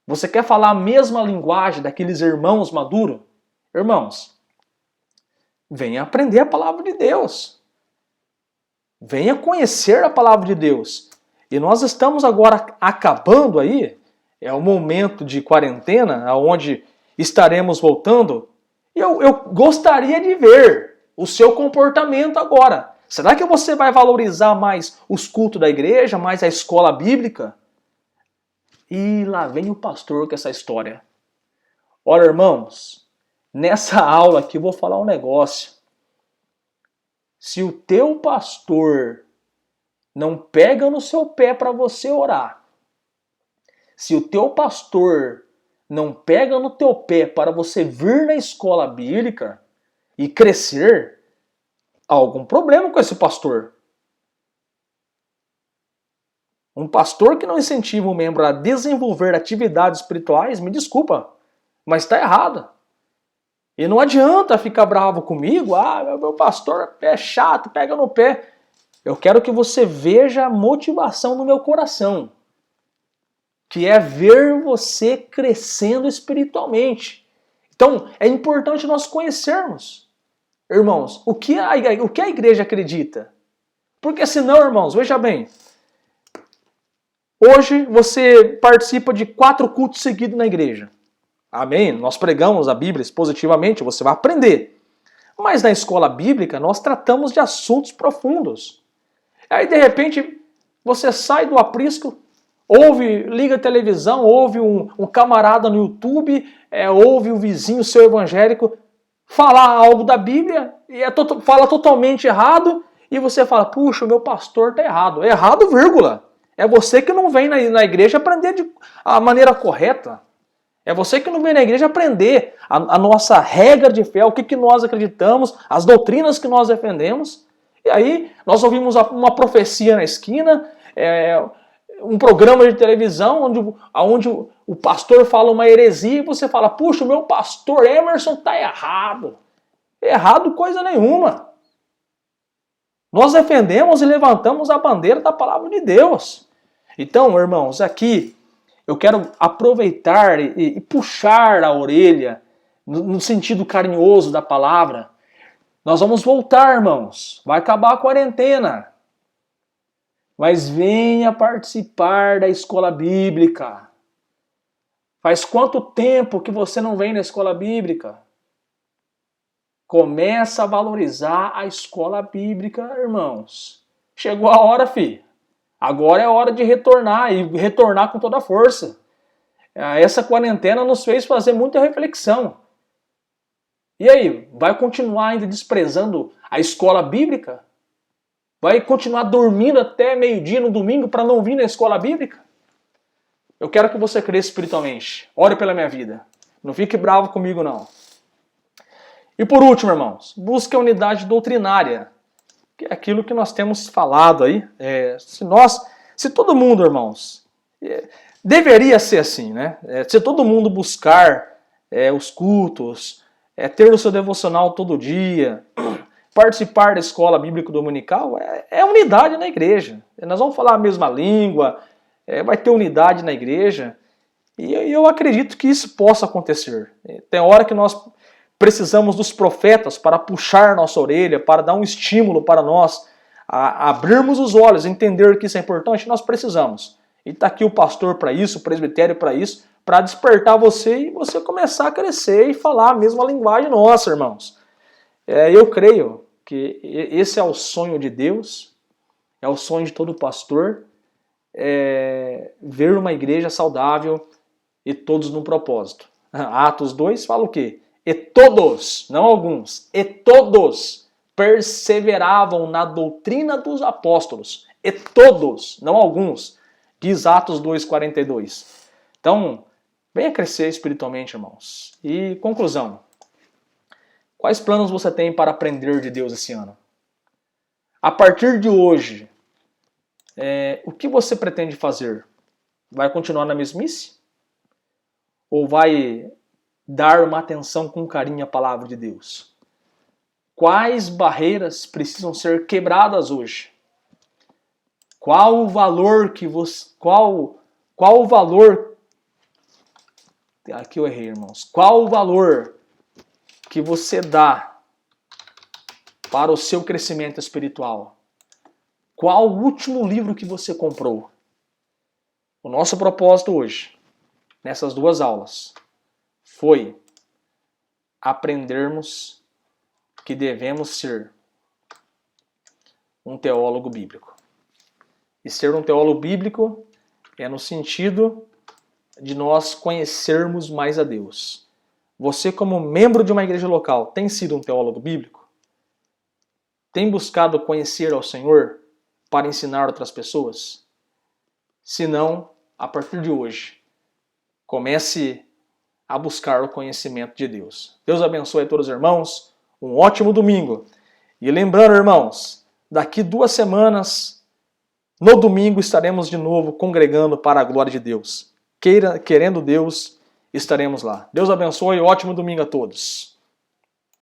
Você quer falar a mesma linguagem daqueles irmãos maduros? Irmãos, venha aprender a palavra de Deus. Venha conhecer a palavra de Deus. E nós estamos agora acabando aí, é o momento de quarentena, onde estaremos voltando. Eu gostaria de ver o seu comportamento agora. Será que você vai valorizar mais os cultos da igreja, mais a escola bíblica? E lá vem o pastor com essa história. Olha, irmãos, nessa aula aqui eu vou falar um negócio. Se o teu pastor não pega no seu pé para você orar, se o teu pastor não pega no teu pé para você vir na escola bíblica e crescer, há algum problema com esse pastor. Um pastor que não incentiva o membro a desenvolver atividades espirituais, me desculpa, mas está errado. E não adianta ficar bravo comigo, meu pastor é chato, pega no pé. Eu quero que você veja a motivação no meu coração. que é ver você crescendo espiritualmente. Então, é importante nós conhecermos, irmãos, o que a igreja acredita. Porque senão, irmãos, veja bem, hoje você participa de 4 cultos seguidos na igreja. Amém? Nós pregamos a Bíblia expositivamente, você vai aprender. Mas na escola bíblica nós tratamos de assuntos profundos. Aí de repente você sai do aprisco, liga a televisão, ouve um camarada no YouTube, ouve o vizinho seu evangélico falar algo da Bíblia, e fala totalmente errado, e você fala, puxa, o meu pastor está errado. Errado, vírgula. É você que não vem na igreja aprender a maneira correta. É você que não vem na igreja aprender a nossa regra de fé, o que nós acreditamos, as doutrinas que nós defendemos. E aí nós ouvimos uma profecia na esquina, um programa de televisão onde o pastor fala uma heresia e você fala, puxa, o meu pastor Emerson está errado. Errado coisa nenhuma. Nós defendemos e levantamos a bandeira da palavra de Deus. Então, irmãos, aqui eu quero aproveitar e puxar a orelha, no sentido carinhoso da palavra. Nós vamos voltar, irmãos. Vai acabar a quarentena. Mas venha participar da escola bíblica. Faz quanto tempo que você não vem na escola bíblica? Começa a valorizar a escola bíblica, irmãos. Chegou a hora, filho. Agora é hora de retornar, e retornar com toda a força. Essa quarentena nos fez fazer muita reflexão. E aí, vai continuar ainda desprezando a escola bíblica? Vai continuar dormindo até meio-dia no domingo para não vir na escola bíblica? Eu quero que você cresça espiritualmente. Ore pela minha vida. Não fique bravo comigo, não. E por último, irmãos, busque a unidade doutrinária. Que é aquilo que nós temos falado aí. Se todo mundo, irmãos, deveria ser assim, né? Se todo mundo buscar os cultos, ter o seu devocional todo dia, participar da escola bíblica dominical, é unidade na igreja. Nós vamos falar a mesma língua, vai ter unidade na igreja, e eu acredito que isso possa acontecer. Tem hora que nós precisamos dos profetas para puxar nossa orelha, para dar um estímulo para nós a abrirmos os olhos, entender que isso é importante, nós precisamos. E está aqui o pastor para isso, o presbitério para isso, para despertar você e você começar a crescer e falar a mesma linguagem nossa, irmãos. Eu creio que esse é o sonho de Deus, é o sonho de todo pastor, ver uma igreja saudável e todos num propósito. Atos 2 fala o quê? E todos, não alguns, e todos perseveravam na doutrina dos apóstolos. E todos, não alguns, diz Atos 2,42. Então, venha crescer espiritualmente, irmãos. E conclusão. Quais planos você tem para aprender de Deus esse ano? A partir de hoje, o que você pretende fazer? Vai continuar na mesmice? Ou vai dar uma atenção com carinho à palavra de Deus? Quais barreiras precisam ser quebradas hoje? Qual o valor que você... Qual o valor... Aqui eu errei, irmãos. Qual o valor que você dá para o seu crescimento espiritual? Qual o último livro que você comprou? O nosso propósito hoje, nessas 2 aulas, foi aprendermos que devemos ser um teólogo bíblico. E ser um teólogo bíblico é no sentido de nós conhecermos mais a Deus. Você, como membro de uma igreja local, tem sido um teólogo bíblico? Tem buscado conhecer ao Senhor para ensinar outras pessoas? Se não, a partir de hoje, comece a buscar o conhecimento de Deus. Deus abençoe a todos os irmãos. Um ótimo domingo. E lembrando, irmãos, daqui 2 semanas, no domingo, estaremos de novo congregando para a glória de Deus. Querendo Deus, estaremos lá. Deus abençoe. Ótimo domingo a todos.